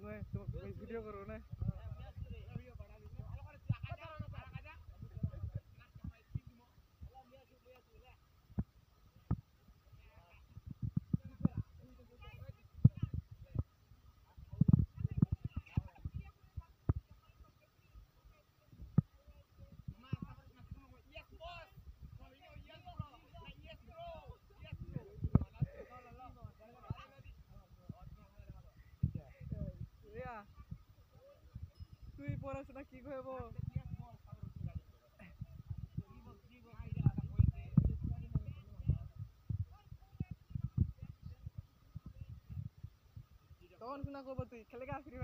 मैं तुम वीडियो करो ना তুই পড়াশোনা কি করব कौन सुना को तू खेलेगा फ्री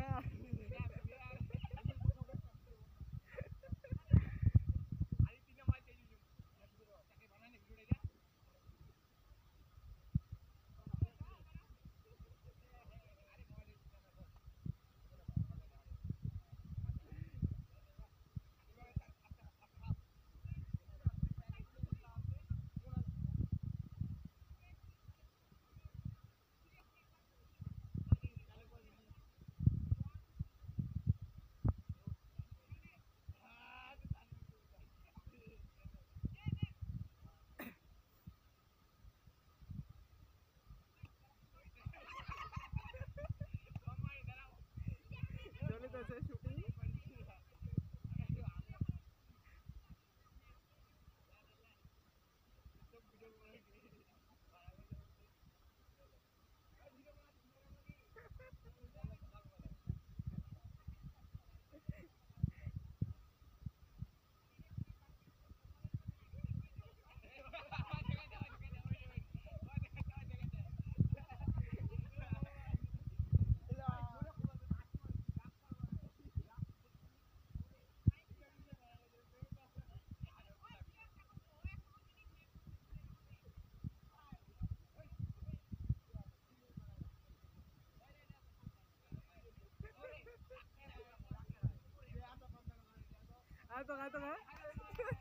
फायर तो खेलेगा फिर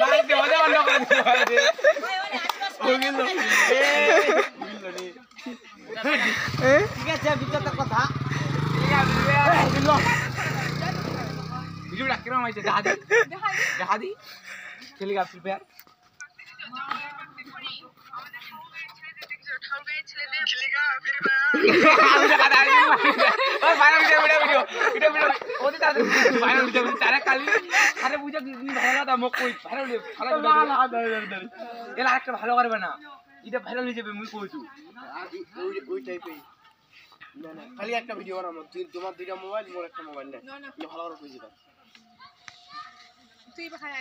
নাই দে মজা বন্ধ করে দিতে পারে ওগিল ঠিক আছে বিচতে কথা ভিডিওটা কিরকম হয়েছে দেখা দি খেলিগা ফ্রি ফায়ার ভালো করবে না এটা ভাইরাল হয়ে যাবে মুই কইছি ওই টাইপেই না না খালি একটা ভিডিও বানাবো তোমার দুইটা মোবাইল মোর একটা মোবাইল না ভালো করে কইছি তো তুই বাখায়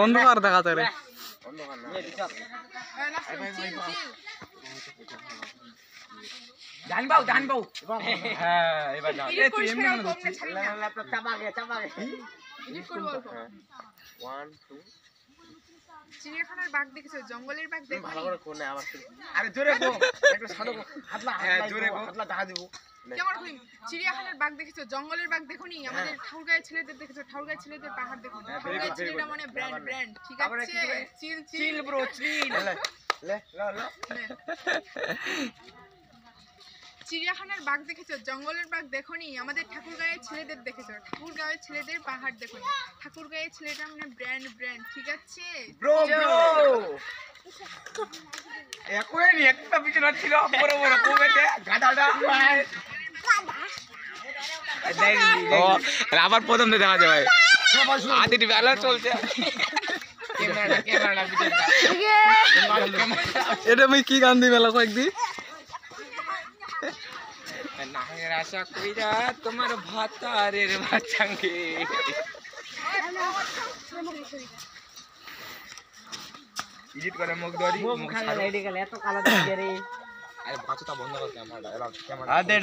অন্ধকার দেখা যায় রে অন্ধকার না জানবাও হ্যাঁ এবার যাও এই তুই এমনি কেন ধরছিস ল্যাপটপ চাপা গে এডিট করব অল্প 1 2 চিড়িয়াখানার বাঘ দেখেছো জঙ্গলের বাঘ দেখো ভালো করে কোনে আবার আরে জোরে গো একটা সাদা হাতলা জোরে গো হাতলা দেখা দিব কেমন কই চিড়িয়াখানার বাঘ দেখেছো জঙ্গলের বাঘ দেখোনি আমাদের ঠাকুরগাঁয়ের ছেলেদের দেখেছো ঠাকুরগাঁয়ের ছেলেদের পাহাড় দেখো ঠাকুরগাঁয়ের ছেলেটা মানে ব্র্যান্ড ঠিক আছে চিল ব্রো চিল লে চিড়িয়াখানার বাঘ দেখেছো জঙ্গলের বাঘ দেখোনি আমাদের ঠাকুরগাঁয়ের ছেলেদের দেখেছো ঠাকুরগাঁয়ের ছেলেদের পাহাড় দেখোনি ঠাকুরগাঁয়ের ছেলেটা মানে ব্র্যান্ড ঠিক আছে ব্রো একই নি একটা পিছনে ছিল বড় কমেতে গাদাটা আবার প্রথম দেখা যায় আদিটি ভালো চলছে ক্যামেরাটা পিছনটা এটা আমি কি গান দিই মেলা কয়েকদিন নাহের আশা কইরা তোমার ভাতারের বাচ্চাকে এডিট করে মুখ ধরি মুখ খালি এডিট করে এত কালো দেখে রে আরে বাচ্চাটা বন্ধ কর ক্যামেরাটা এরা ক্যামেরা দেখ